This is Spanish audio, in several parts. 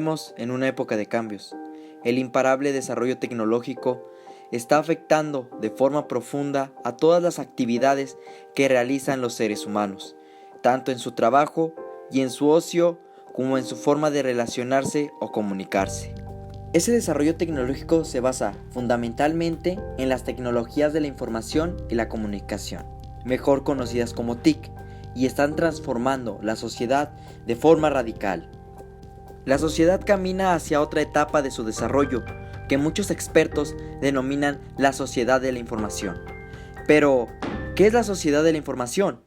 Vivimos en una época de cambios. El imparable desarrollo tecnológico está afectando de forma profunda a todas las actividades que realizan los seres humanos, tanto en su trabajo y en su ocio como en su forma de relacionarse o comunicarse. Ese desarrollo tecnológico se basa fundamentalmente en las tecnologías de la información y la comunicación, mejor conocidas como TIC, y están transformando la sociedad de forma radical. La sociedad camina hacia otra etapa de su desarrollo, que muchos expertos denominan la sociedad de la información. Pero, ¿qué es la sociedad de la información?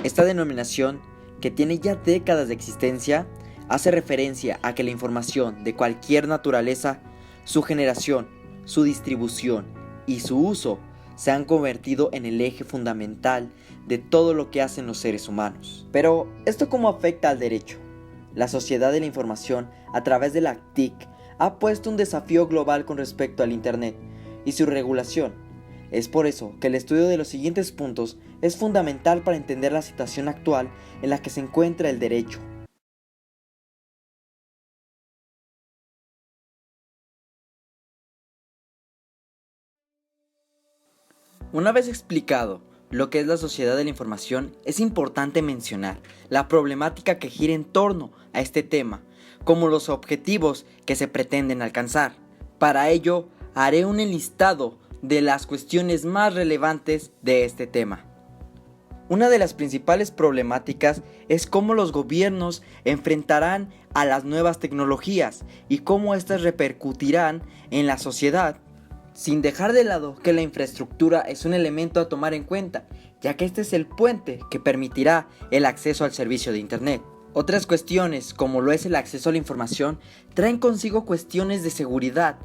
Esta denominación, que tiene ya décadas de existencia, hace referencia a que la información de cualquier naturaleza, su generación, su distribución y su uso se han convertido en el eje fundamental de todo lo que hacen los seres humanos. Pero, ¿esto cómo afecta al derecho? La sociedad de la información, a través de la TIC, ha puesto un desafío global con respecto al Internet y su regulación. Es por eso que el estudio de los siguientes puntos es fundamental para entender la situación actual en la que se encuentra el derecho. Una vez explicado lo que es la sociedad de la información, es importante mencionar la problemática que gira en torno a este tema, como los objetivos que se pretenden alcanzar. Para ello, haré un enlistado de las cuestiones más relevantes de este tema. Una de las principales problemáticas es cómo los gobiernos enfrentarán a las nuevas tecnologías y cómo éstas repercutirán en la sociedad, sin dejar de lado que la infraestructura es un elemento a tomar en cuenta, ya que este es el puente que permitirá el acceso al servicio de Internet. Otras cuestiones, como lo es el acceso a la información, traen consigo cuestiones de seguridad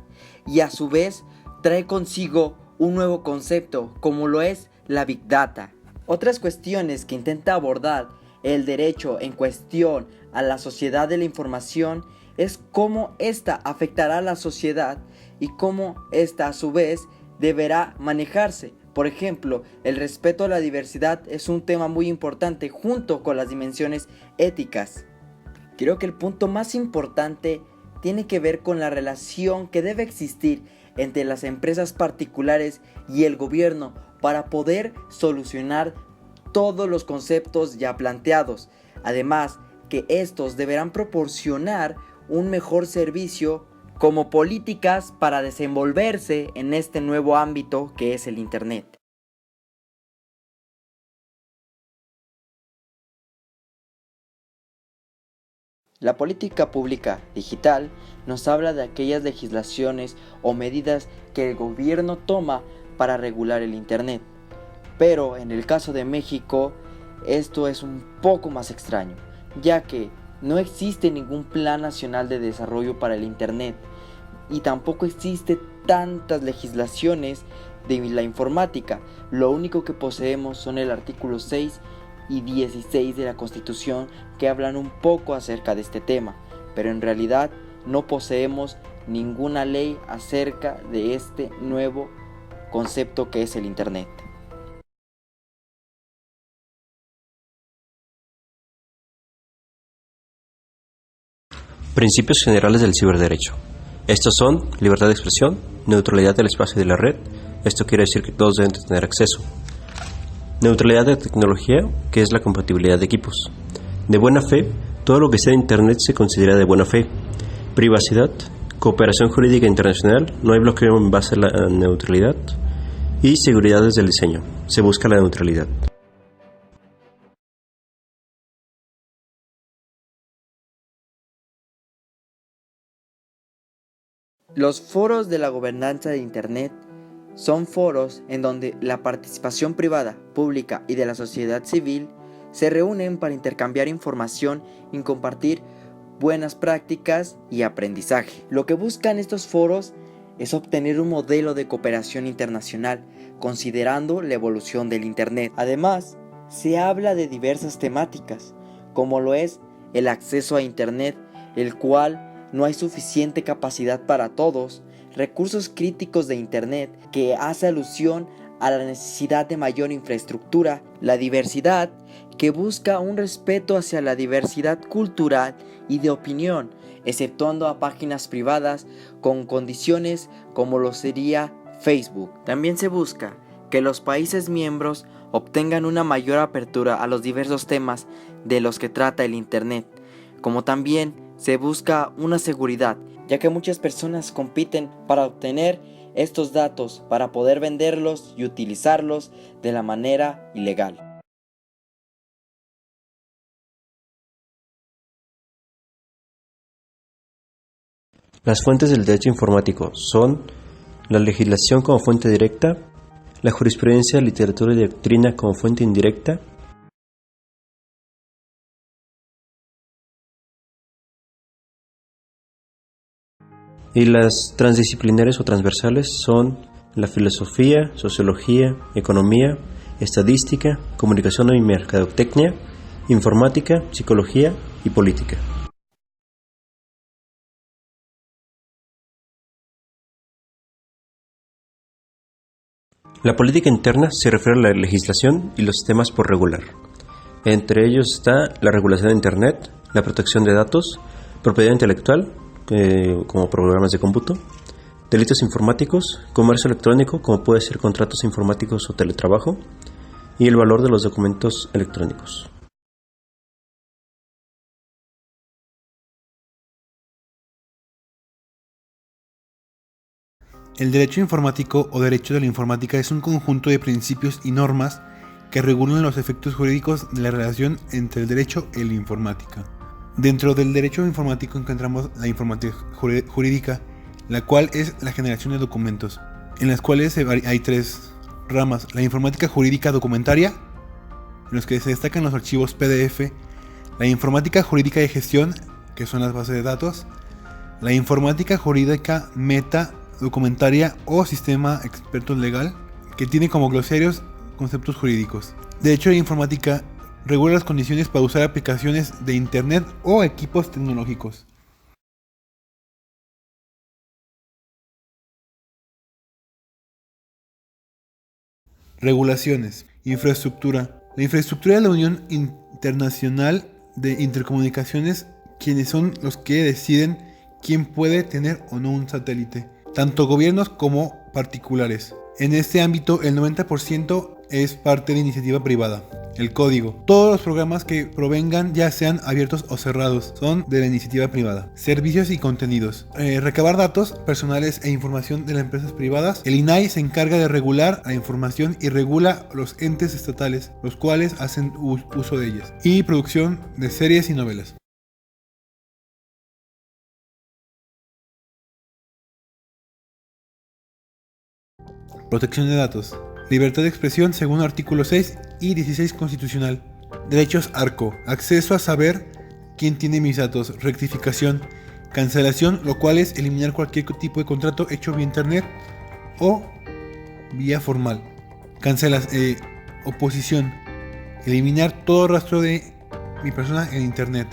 y a su vez trae consigo un nuevo concepto, como lo es la Big Data. Otras cuestiones que intenta abordar el derecho en cuestión a la sociedad de la información es cómo ésta afectará a la sociedad y cómo ésta a su vez deberá manejarse. Por ejemplo, el respeto a la diversidad es un tema muy importante junto con las dimensiones éticas. Creo que el punto más importante tiene que ver con la relación que debe existir entre las empresas particulares y el gobierno para poder solucionar todos los conceptos ya planteados. Además, que estos deberán proporcionar un mejor servicio como políticas para desenvolverse en este nuevo ámbito que es el Internet. La política pública digital nos habla de aquellas legislaciones o medidas que el gobierno toma para regular el Internet. Pero en el caso de México, esto es un poco más extraño, ya que no existe ningún plan nacional de desarrollo para el Internet y tampoco existe tantas legislaciones de la informática. Lo único que poseemos son el artículo 6 y 16 de la Constitución, que hablan un poco acerca de este tema, pero en realidad no poseemos ninguna ley acerca de este nuevo concepto que es el Internet. Principios generales del ciberderecho. Estos son libertad de expresión, neutralidad del espacio y de la red. Esto quiere decir que todos deben tener acceso. Neutralidad de tecnología, que es la compatibilidad de equipos. De buena fe, todo lo que sea de Internet se considera de buena fe. Privacidad, cooperación jurídica internacional, no hay bloqueo en base a la neutralidad. Y seguridad desde el diseño, se busca la neutralidad. Los foros de la gobernanza de Internet son foros en donde la participación privada, pública y de la sociedad civil se reúnen para intercambiar información y compartir buenas prácticas y aprendizaje. Lo que buscan estos foros es obtener un modelo de cooperación internacional, considerando la evolución del Internet. Además, se habla de diversas temáticas, como lo es el acceso a Internet, el cual no hay suficiente capacidad para todos, recursos críticos de Internet, que hace alusión a la necesidad de mayor infraestructura, la diversidad, que busca un respeto hacia la diversidad cultural y de opinión, exceptuando a páginas privadas con condiciones como lo sería Facebook. También se busca que los países miembros obtengan una mayor apertura a los diversos temas de los que trata el Internet, como también se busca una seguridad, ya que muchas personas compiten para obtener estos datos para poder venderlos y utilizarlos de la manera ilegal. Las fuentes del derecho informático son la legislación como fuente directa, la jurisprudencia, literatura y doctrina como fuente indirecta, y las transdisciplinares o transversales son la filosofía, sociología, economía, estadística, comunicación y mercadotecnia, informática, psicología y política. La política interna se refiere a la legislación y los sistemas por regular. Entre ellos está la regulación de Internet, la protección de datos, propiedad intelectual, como programas de cómputo, delitos informáticos, comercio electrónico, como puede ser contratos informáticos o teletrabajo, y el valor de los documentos electrónicos. El derecho informático o derecho de la informática es un conjunto de principios y normas que regulan los efectos jurídicos de la relación entre el derecho y la informática. Dentro del derecho informático encontramos la informática jurídica, la cual es la generación de documentos, en las cuales hay tres ramas: la informática jurídica documentaria, en los que se destacan los archivos PDF, la informática jurídica de gestión, que son las bases de datos, la informática jurídica meta documentaria o sistema experto legal, que tiene como glosarios conceptos jurídicos. Derecho de informática regula las condiciones para usar aplicaciones de Internet o equipos tecnológicos. Regulaciones. Infraestructura. La infraestructura de la Unión Internacional de Intercomunicaciones, quienes son los que deciden quién puede tener o no un satélite, tanto gobiernos como particulares. En este ámbito, el 90% es parte de iniciativa privada. El código. Todos los programas que provengan, ya sean abiertos o cerrados, son de la iniciativa privada. Servicios y contenidos. Recabar datos personales e información de las empresas privadas. El INAI se encarga de regular la información y regula los entes estatales, los cuales hacen uso de ellas. Y producción de series y novelas. Protección de datos. Libertad de expresión según artículo 6 y 16 constitucional. Derechos ARCO. Acceso a saber quién tiene mis datos. Rectificación. Cancelación, lo cual es eliminar cualquier tipo de contrato hecho vía internet o vía formal. Oposición. Eliminar todo rastro de mi persona en internet.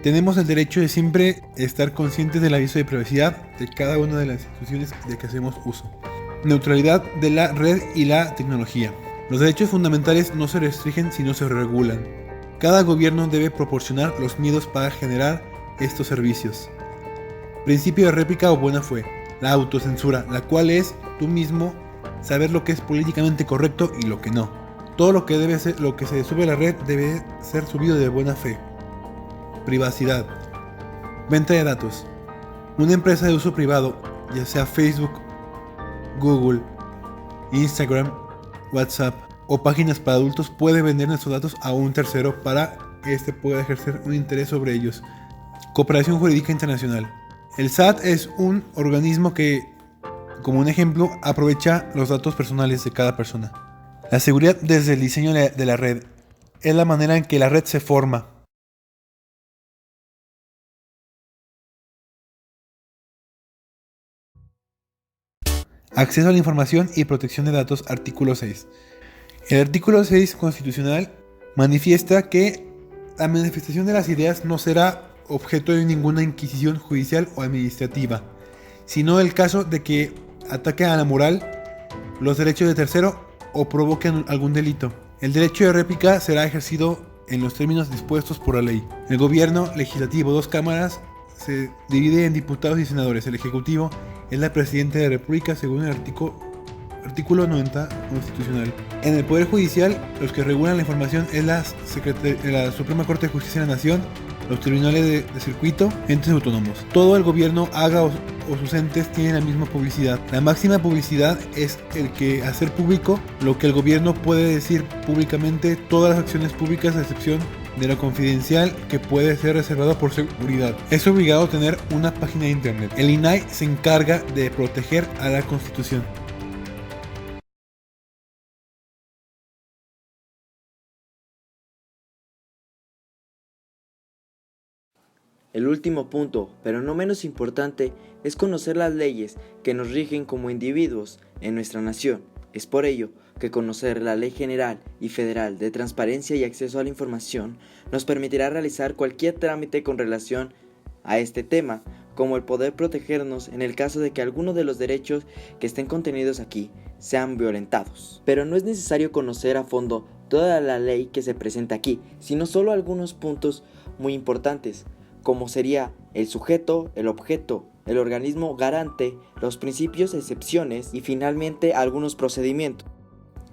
Tenemos el derecho de siempre estar conscientes del aviso de privacidad de cada una de las instituciones de que hacemos uso. Neutralidad de la red y la tecnología. Los derechos fundamentales no se restringen sino se regulan. Cada gobierno debe proporcionar los medios para generar estos servicios. Principio de réplica o buena fe. La autocensura, la cual es tú mismo saber lo que es políticamente correcto y lo que no. Todo lo que se sube a la red debe ser subido de buena fe. Privacidad. Venta de datos. Una empresa de uso privado, ya sea Facebook, Google, Instagram, WhatsApp o páginas para adultos, puede vender nuestros datos a un tercero para que éste pueda ejercer un interés sobre ellos. Cooperación jurídica internacional. El SAT es un organismo que, como un ejemplo, aprovecha los datos personales de cada persona. La seguridad desde el diseño de la red es la manera en que la red se forma. Acceso a la información y protección de datos, artículo 6. El artículo 6 constitucional manifiesta que la manifestación de las ideas no será objeto de ninguna inquisición judicial o administrativa, sino el caso de que ataque a la moral, los derechos de tercero o provoquen algún delito. El derecho de réplica será ejercido en los términos dispuestos por la ley. El gobierno legislativo, 2 cámaras, se divide en diputados y senadores. El ejecutivo es la presidenta de la República según el artículo 90 constitucional. En el Poder Judicial, los que regulan la información es la Suprema Corte de Justicia de la Nación, los tribunales de circuito, entes autónomos. Todo el gobierno, haga o sus entes, tienen la misma publicidad. La máxima publicidad es el que hacer público lo que el gobierno puede decir públicamente, todas las acciones públicas a excepción de lo confidencial que puede ser reservado por seguridad. Es obligado a tener una página de internet. El INAI se encarga de proteger a la Constitución. El último punto, pero no menos importante, es conocer las leyes que nos rigen como individuos en nuestra nación. Es por ello que conocer la Ley General y Federal de Transparencia y Acceso a la Información nos permitirá realizar cualquier trámite con relación a este tema, como el poder protegernos en el caso de que alguno de los derechos que estén contenidos aquí sean violentados. Pero no es necesario conocer a fondo toda la ley que se presenta aquí, sino solo algunos puntos muy importantes, como sería el sujeto, el objeto, el organismo garante, los principios, excepciones y finalmente algunos procedimientos.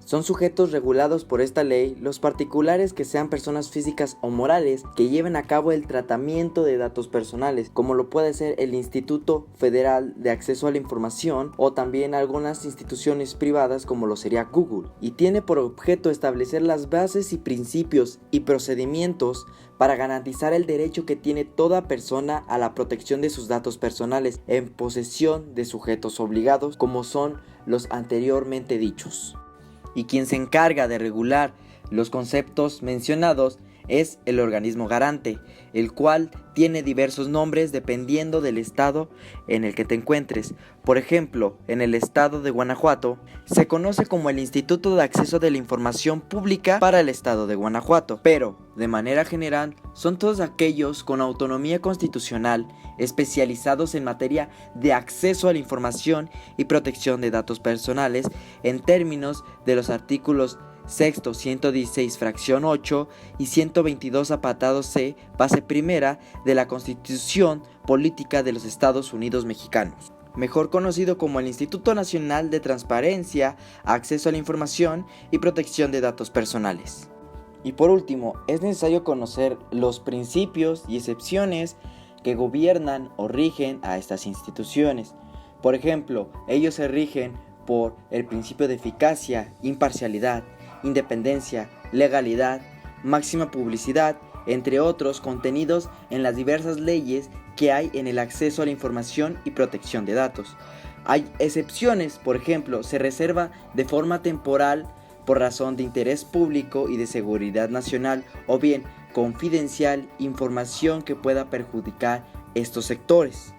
Son sujetos regulados por esta ley los particulares que sean personas físicas o morales que lleven a cabo el tratamiento de datos personales, como lo puede ser el Instituto Federal de Acceso a la Información o también algunas instituciones privadas como lo sería Google, y tiene por objeto establecer las bases y principios y procedimientos para garantizar el derecho que tiene toda persona a la protección de sus datos personales en posesión de sujetos obligados como son los anteriormente dichos. Y quien se encarga de regular los conceptos mencionados es el organismo garante, el cual tiene diversos nombres dependiendo del estado en el que te encuentres. Por ejemplo, en el estado de Guanajuato se conoce como el Instituto de Acceso de la Información Pública para el estado de Guanajuato, pero de manera general son todos aquellos con autonomía constitucional especializados en materia de acceso a la información y protección de datos personales en términos de los artículos 6º, 116, fracción 8 y 122, apartado C, base primera de la Constitución Política de los Estados Unidos Mexicanos, mejor conocido como el Instituto Nacional de Transparencia, Acceso a la Información y Protección de Datos Personales. Y por último, es necesario conocer los principios y excepciones que gobiernan o rigen a estas instituciones. Por ejemplo, ellos se rigen por el principio de eficacia, imparcialidad, independencia, legalidad, máxima publicidad, entre otros contenidos en las diversas leyes que hay en el acceso a la información y protección de datos. Hay excepciones, por ejemplo, se reserva de forma temporal por razón de interés público y de seguridad nacional o bien confidencial información que pueda perjudicar estos sectores.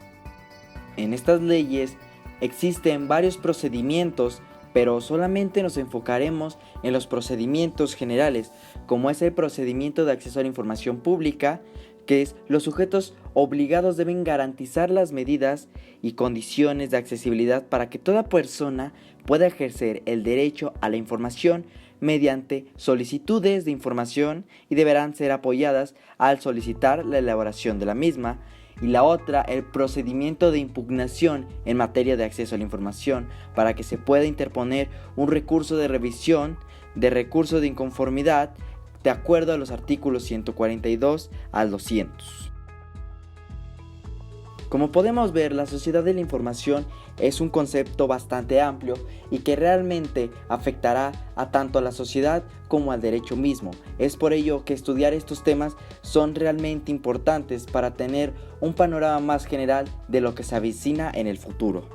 En estas leyes existen varios procedimientos, pero solamente nos enfocaremos en los procedimientos generales, como es el procedimiento de acceso a la información pública, que es los sujetos obligados deben garantizar las medidas y condiciones de accesibilidad para que toda persona pueda ejercer el derecho a la información mediante solicitudes de información y deberán ser apoyadas al solicitar la elaboración de la misma. Y la otra, el procedimiento de impugnación en materia de acceso a la información, para que se pueda interponer un recurso de revisión de recurso de inconformidad de acuerdo a los artículos 142 al 200. Como podemos ver, la sociedad de la información es un concepto bastante amplio y que realmente afectará a tanto a la sociedad como al derecho mismo. Es por ello que estudiar estos temas son realmente importantes para tener un panorama más general de lo que se avecina en el futuro.